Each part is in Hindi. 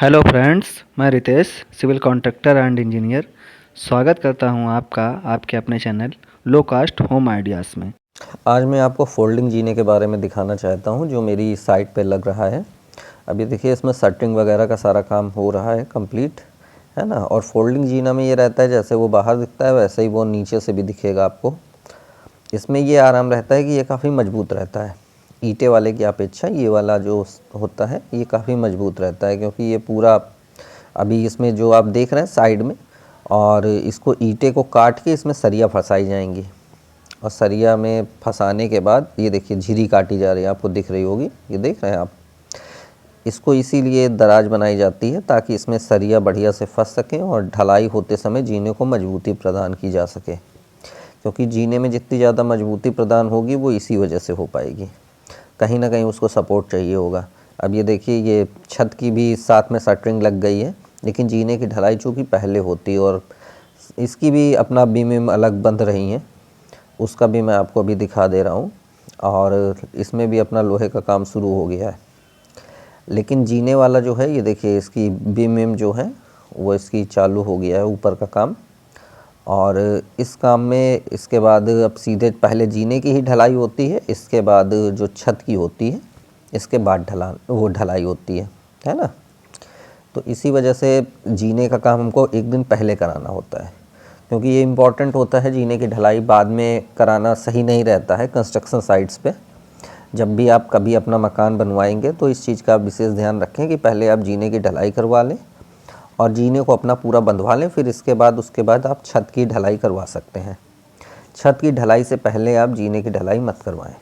हेलो फ्रेंड्स, मैं Ritesh civil contractor and engineer स्वागत करता हूं आपका आपके अपने channel low cost home ideas में। आज मैं आपको फोल्डिंग जीने के बारे में दिखाना चाहता हूं जो मेरी साइट पे लग रहा है। अभी देखिए इसमें शटरिंग वगैरह का सारा काम हो रहा है कंप्लीट, है ना। और फोल्डिंग जीना में ये रहता है जैसे वो बाहर दिखता है वैसे ही वो नीचे से भी दिखेगा आपको। इसमें ये आराम रहता है कि ये काफ़ी मजबूत रहता है। ईंटे वाले की अपेक्षा ये वाला जो होता है ये काफ़ी मजबूत रहता है, क्योंकि ये पूरा अभी इसमें जो आप देख रहे हैं साइड में, और इसको ईंटे को काट के इसमें सरिया फंसाई जाएंगी। और सरिया में फंसाने के बाद ये देखिए झिरी काटी जा रही है, आपको दिख रही होगी, ये देख रहे हैं आप। इसको इसीलिए दराज बनाई जाती है ताकि इसमें सरिया बढ़िया से फंस सकें और ढलाई होते समय जीने को मजबूती प्रदान की जा सके, क्योंकि जीने में जितनी ज़्यादा मजबूती प्रदान होगी वो इसी वजह से हो पाएगी। कहीं ना कहीं उसको सपोर्ट चाहिए होगा। अब ये देखिए ये छत की भी साथ में शटरिंग लग गई है, लेकिन जीने की ढलाई चूँकि पहले होती है और इसकी भी अपना बीम अलग बंध रही हैं, उसका भी मैं आपको अभी दिखा दे रहा हूँ। और इसमें भी अपना लोहे का काम शुरू हो गया है। लेकिन जीने वाला जो है ये देखिए इसकी बीम जो है वो इसकी चालू हो गया है ऊपर का काम। और इस काम में इसके बाद अब सीधे पहले जीने की ही ढलाई होती है, इसके बाद जो छत की होती है इसके बाद ढलाई होती है ना। तो इसी वजह से जीने का काम हमको एक दिन पहले कराना होता है, क्योंकि ये इम्पॉर्टेंट होता है। जीने की ढलाई बाद में कराना सही नहीं रहता है कंस्ट्रक्शन साइट्स पे। जब भी आप कभी अपना मकान बनवाएंगे तो इस चीज़ का विशेष ध्यान रखें कि पहले आप जीने की ढलाई करवा लें और जीने को अपना पूरा बंधवा लें, फिर उसके बाद आप छत की ढलाई करवा सकते हैं। छत की ढलाई से पहले आप जीने की ढलाई मत करवाएं।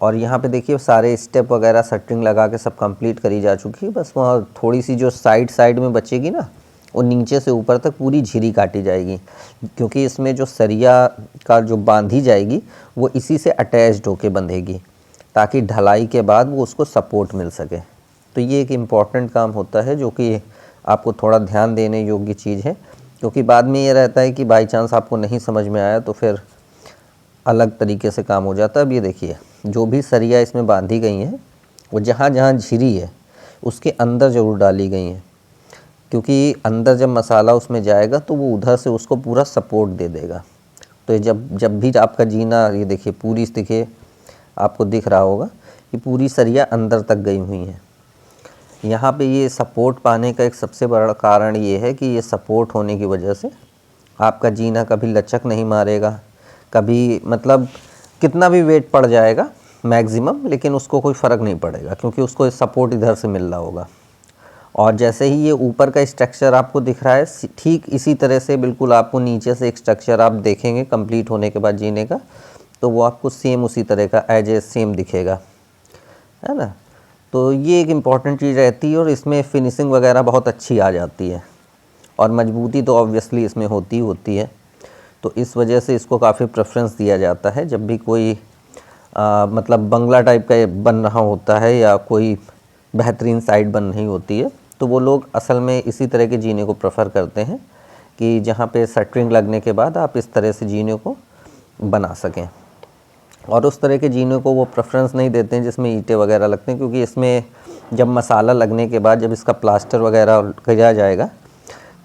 और यहाँ पे देखिए सारे स्टेप वगैरह शटरिंग लगा के सब कंप्लीट करी जा चुकी है। बस वहाँ थोड़ी सी जो साइड में बचेगी ना, वो नीचे से ऊपर तक पूरी झिरी काटी जाएगी, क्योंकि इसमें जो सरिया का जो बांधी जाएगी वो इसी से अटैच्ड होके बंधेगी, ताकि ढलाई के बाद वो उसको सपोर्ट मिल सके। तो ये एक इम्पॉर्टेंट काम होता है जो कि आपको थोड़ा ध्यान देने योग्य चीज़ है, क्योंकि बाद में ये रहता है कि बाई चांस आपको नहीं समझ में आया तो फिर अलग तरीके से काम हो जाता है। अब ये देखिए जो भी सरिया इसमें बांधी गई हैं वो जहाँ जहाँ झिरी है उसके अंदर ज़रूर डाली गई हैं, क्योंकि अंदर जब मसाला उसमें जाएगा तो वो उधर से उसको पूरा सपोर्ट दे देगा। तो जब भी आपका जीना, ये देखिए पूरी देखिए आपको दिख रहा होगा कि पूरी सरिया अंदर तक गई हुई है। यहाँ पे ये सपोर्ट पाने का एक सबसे बड़ा कारण ये है कि ये सपोर्ट होने की वजह से आपका जीना कभी लचक नहीं मारेगा, कभी मतलब कितना भी वेट पड़ जाएगा मैक्सिमम, लेकिन उसको कोई फ़र्क नहीं पड़ेगा, क्योंकि उसको सपोर्ट इधर से मिल रहा होगा। और जैसे ही ये ऊपर का स्ट्रक्चर आपको दिख रहा है, ठीक इसी तरह से बिल्कुल आपको नीचे से एक स्ट्रक्चर आप देखेंगे कंप्लीट होने के बाद जीने का, तो वो आपको सेम उसी तरह का एज ए सेम दिखेगा, है ना। तो ये एक इम्पॉर्टेंट चीज़ रहती है और इसमें फिनिशिंग वगैरह बहुत अच्छी आ जाती है, और मजबूती तो ऑब्वियसली इसमें होती है। तो इस वजह से इसको काफ़ी प्रेफरेंस दिया जाता है। जब भी कोई मतलब बंगला टाइप का बन रहा होता है या कोई बेहतरीन साइट बन रही होती है, तो वो लोग असल में इसी तरह के जीने को प्रेफर करते हैं कि जहाँ पे शटरिंग लगने के बाद आप इस तरह से जीने को बना सकें। और उस तरह के जीने को वो प्रेफरेंस नहीं देते हैं जिसमें ईंटें वगैरह लगते हैं, क्योंकि इसमें जब मसाला लगने के बाद जब इसका प्लास्टर वगैरह किया जाएगा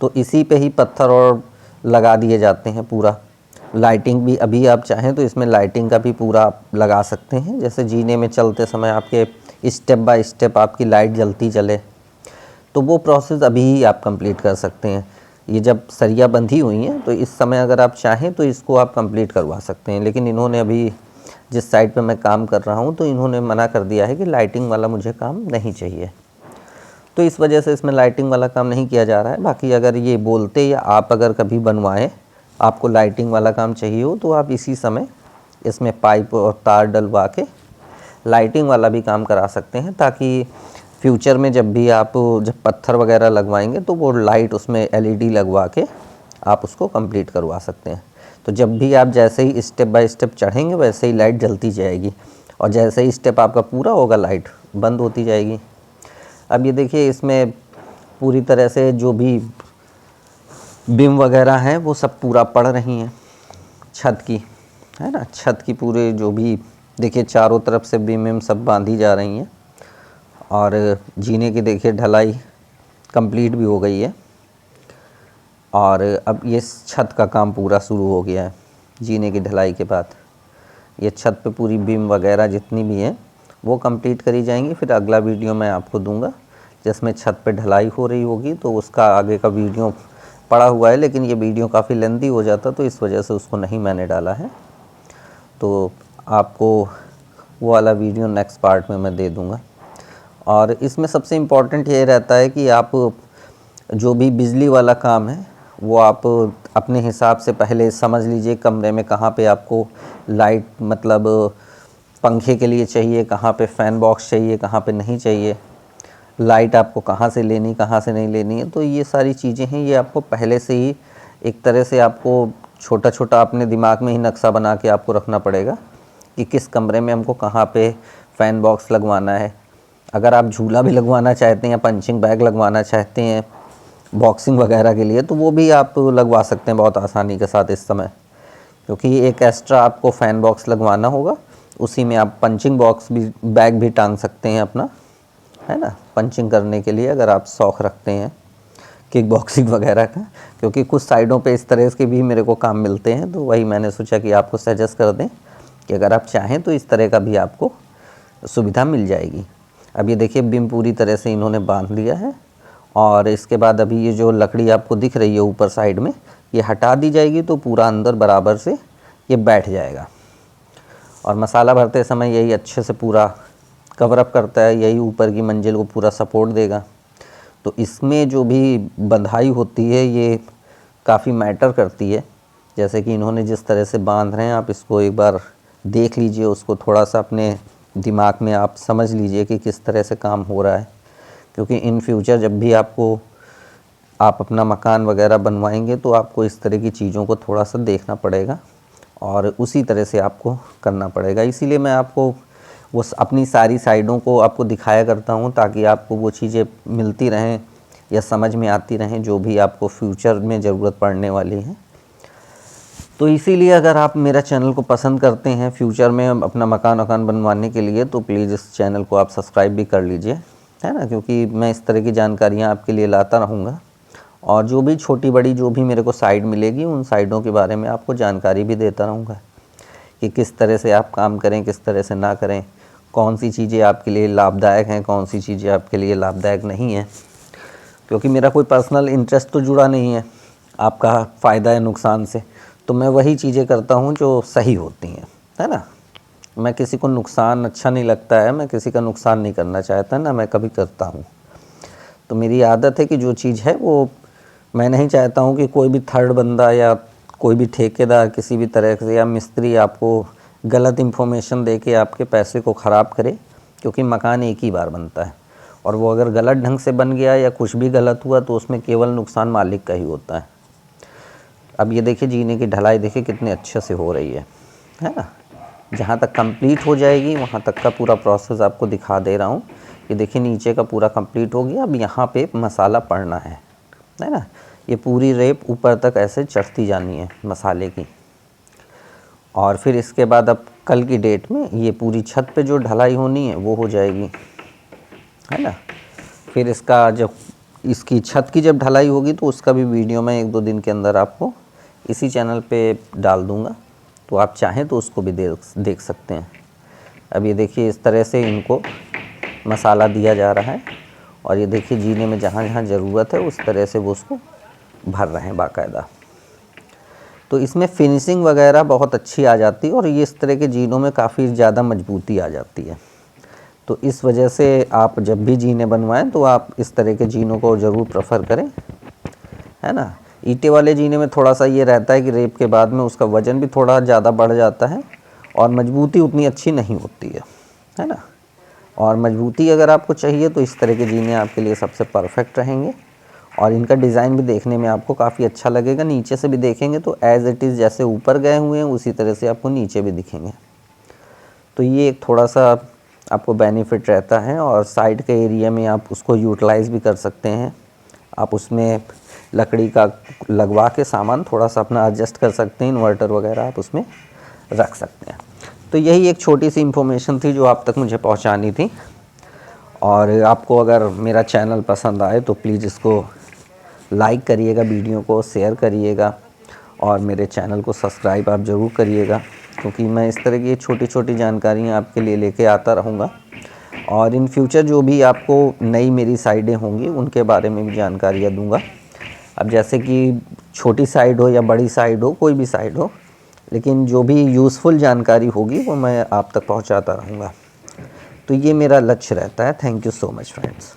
तो इसी पे ही पत्थर और लगा दिए जाते हैं पूरा। लाइटिंग भी अभी आप चाहें तो इसमें लाइटिंग का भी पूरा आप लगा सकते हैं, जैसे जीने में चलते समय आपके स्टेप बाय स्टेप आपकी लाइट जलती चले, तो वो प्रोसेस अभी ही आप कंप्लीट कर सकते हैं। ये जब सरिया बंधी हुई हैं तो इस समय अगर आप चाहें तो इसको आप कंप्लीट करवा सकते हैं, लेकिन इन्होंने अभी जिस साइट पे मैं काम कर रहा हूँ तो इन्होंने मना कर दिया है कि लाइटिंग वाला मुझे काम नहीं चाहिए, तो इस वजह से इसमें लाइटिंग वाला काम नहीं किया जा रहा है। बाकी अगर ये बोलते या आप अगर कभी बनवाएं आपको लाइटिंग वाला काम चाहिए हो तो आप इसी समय इसमें पाइप और तार डलवा के लाइटिंग वाला भी काम करा सकते हैं, ताकि फ्यूचर में जब भी आप जब पत्थर वगैरह लगवाएंगे तो वो लाइट उसमें एलईडी लगवा के आप उसको कंप्लीट करवा सकते हैं। तो जब भी आप जैसे ही स्टेप बाय स्टेप चढ़ेंगे वैसे ही लाइट जलती जाएगी, और जैसे ही स्टेप आपका पूरा होगा लाइट बंद होती जाएगी। अब ये देखिए इसमें पूरी तरह से जो भी बीम वगैरह हैं वो सब पूरा पड़ रही हैं छत की, है ना। छत की पूरे जो भी देखिए चारों तरफ से बीम सब बांधी जा रही हैं, और जीने की देखिए ढलाई कंप्लीट भी हो गई है। और अब ये छत का काम पूरा शुरू हो गया है जीने की ढलाई के बाद। ये छत पे पूरी बीम वगैरह जितनी भी हैं वो कंप्लीट करी जाएंगी। फिर अगला वीडियो मैं आपको दूंगा जिसमें छत पे ढलाई हो रही होगी, तो उसका आगे का वीडियो पड़ा हुआ है, लेकिन ये वीडियो काफ़ी लेंथी हो जाता तो इस वजह से उसको नहीं मैंने डाला है। तो आपको वो वाला वीडियो नेक्स्ट पार्ट में मैं दे दूँगा। और इसमें सबसे इम्पॉर्टेंट ये रहता है कि आप जो भी बिजली वाला काम है वो आप अपने हिसाब से पहले समझ लीजिए कमरे में कहाँ पे आपको लाइट मतलब पंखे के लिए चाहिए, कहाँ पे फ़ैन बॉक्स चाहिए, कहाँ पे नहीं चाहिए, लाइट आपको कहाँ से लेनी कहाँ से नहीं लेनी है। तो ये सारी चीज़ें हैं, ये आपको पहले से ही एक तरह से आपको छोटा छोटा अपने दिमाग में ही नक्शा बना के आपको रखना पड़ेगा कि किस कमरे में हमको कहाँ पे फ़ैन बॉक्स लगवाना है। अगर आप झूला भी लगवाना चाहते हैं या पंचिंग बैग लगवाना चाहते हैं बॉक्सिंग वगैरह के लिए, तो वो भी आप लगवा सकते हैं बहुत आसानी के साथ इस समय, क्योंकि एक एक्स्ट्रा आपको फ़ैन बॉक्स लगवाना होगा। उसी में आप पंचिंग बॉक्स भी बैग भी टांग सकते हैं अपना, है ना, पंचिंग करने के लिए अगर आप शौक़ रखते हैं किक बॉक्सिंग वगैरह का। क्योंकि कुछ साइडों पे इस तरह के भी मेरे को काम मिलते हैं, तो वही मैंने सोचा कि आपको सजेस्ट कर दें कि अगर आप चाहें तो इस तरह का भी आपको सुविधा मिल जाएगी। अब ये देखिए बीम पूरी तरह से इन्होंने बांध लिया है। और इसके बाद अभी ये जो लकड़ी आपको दिख रही है ऊपर साइड में, ये हटा दी जाएगी तो पूरा अंदर बराबर से ये बैठ जाएगा। और मसाला भरते समय यही अच्छे से पूरा कवर अप करता है, यही ऊपर की मंजिल को पूरा सपोर्ट देगा। तो इसमें जो भी बंधाई होती है ये काफ़ी मैटर करती है। जैसे कि इन्होंने जिस तरह से बांध रहे हैं, आप इसको एक बार देख लीजिए, उसको थोड़ा सा अपने दिमाग में आप समझ लीजिए कि किस तरह से काम हो रहा है। क्योंकि इन फ्यूचर जब भी आप अपना मकान वगैरह बनवाएंगे तो आपको इस तरह की चीज़ों को थोड़ा सा देखना पड़ेगा और उसी तरह से आपको करना पड़ेगा। इसीलिए मैं आपको वो अपनी सारी साइडों को आपको दिखाया करता हूँ, ताकि आपको वो चीज़ें मिलती रहें या समझ में आती रहें जो भी आपको फ्यूचर में ज़रूरत पड़ने वाली है। तो इसीलिए अगर आप मेरा चैनल को पसंद करते हैं फ्यूचर में अपना मकान बनवाने के लिए, तो प्लीज़ इस चैनल को आप सब्सक्राइब भी कर लीजिए, है ना, क्योंकि मैं इस तरह की जानकारियाँ आपके लिए लाता रहूँगा। और जो भी छोटी बड़ी जो भी मेरे को साइड मिलेगी उन साइडों के बारे में आपको जानकारी भी देता रहूँगा कि किस तरह से आप काम करें, किस तरह से ना करें, कौन सी चीज़ें आपके लिए लाभदायक हैं, कौन सी चीज़ें आपके लिए लाभदायक नहीं हैं। क्योंकि मेरा कोई पर्सनल इंटरेस्ट तो जुड़ा नहीं है आपका फ़ायदा या नुकसान से, तो मैं वही चीज़ें करता हूँ जो सही होती हैं, है ना। मैं किसी को नुकसान अच्छा नहीं लगता है, मैं किसी का नुकसान नहीं करना चाहता, ना मैं कभी करता हूँ। तो मेरी आदत है कि जो चीज़ है वो मैं नहीं चाहता हूँ कि कोई भी थर्ड बंदा या कोई भी ठेकेदार किसी भी तरह से या मिस्त्री आपको गलत इन्फॉर्मेशन दे के आपके पैसे को ख़राब करे। क्योंकि मकान एक ही बार बनता है और वो अगर गलत ढंग से बन गया या कुछ भी गलत हुआ तो उसमें केवल नुकसान मालिक का ही होता है। अब ये देखिए जीने की ढलाई देखिए कितने अच्छे से हो रही है ना। जहाँ तक कंप्लीट हो जाएगी वहाँ तक का पूरा प्रोसेस आपको दिखा दे रहा हूँ। ये देखिए नीचे का पूरा कंप्लीट हो गया, अब यहाँ पे मसाला पड़ना है ना। ये पूरी रेप ऊपर तक ऐसे चढ़ती जानी है मसाले की। और फिर इसके बाद अब कल की डेट में ये पूरी छत पे जो ढलाई होनी है वो हो जाएगी, है ना। फिर इसका जब इसकी छत की जब ढलाई होगी तो उसका भी वीडियो मैं 1-2 दिन के अंदर आपको इसी चैनल पे डाल दूँगा, तो आप चाहें तो उसको भी देख सकते हैं। अब ये देखिए इस तरह से इनको मसाला दिया जा रहा है और ये देखिए जीने में जहाँ जहाँ ज़रूरत है उस तरह से वो उसको भर रहे हैं बाकायदा। तो इसमें फिनिशिंग वगैरह बहुत अच्छी आ जाती है और ये इस तरह के जीनों में काफ़ी ज़्यादा मजबूती आ जाती है। तो इस वजह से आप जब भी जीने बनवाएं तो आप इस तरह के जीनों को ज़रूर प्रेफर करें, है ना। ईंटे वाले जीने में थोड़ा सा ये रहता है कि रेप के बाद में उसका वज़न भी थोड़ा ज़्यादा बढ़ जाता है और मजबूती उतनी अच्छी नहीं होती है ना। और मजबूती अगर आपको चाहिए तो इस तरह के जीने आपके लिए सबसे परफेक्ट रहेंगे। और इनका डिज़ाइन भी देखने में आपको काफ़ी अच्छा लगेगा। नीचे से भी देखेंगे तो एज़ इट इज़ जैसे ऊपर गए हुए हैं उसी तरह से आपको नीचे भी दिखेंगे। तो ये एक थोड़ा सा आपको बेनिफिट रहता है और साइड के एरिया में आप उसको यूटिलाइज़ भी कर सकते हैं। आप उसमें लकड़ी का लगवा के सामान थोड़ा सा अपना एडजस्ट कर सकते हैं, इन्वर्टर वगैरह आप उसमें रख सकते हैं। तो यही एक छोटी सी इन्फॉर्मेशन थी जो आप तक मुझे पहुंचानी थी। और आपको अगर मेरा चैनल पसंद आए तो प्लीज़ इसको लाइक करिएगा, वीडियो को शेयर करिएगा और मेरे चैनल को सब्सक्राइब आप ज़रूर करिएगा, क्योंकि मैं इस तरह की छोटी छोटी जानकारियाँ आपके लिए लेके आता रहूँगा। और इन फ्यूचर जो भी आपको नई मेरी साइडें होंगी उनके बारे में भी जानकारियाँ दूँगा। अब जैसे कि छोटी साइड हो या बड़ी साइड हो, कोई भी साइड हो, लेकिन जो भी यूज़फुल जानकारी होगी वो मैं आप तक पहुँचाता रहूँगा। तो ये मेरा लक्ष्य रहता है। Thank you so much friends.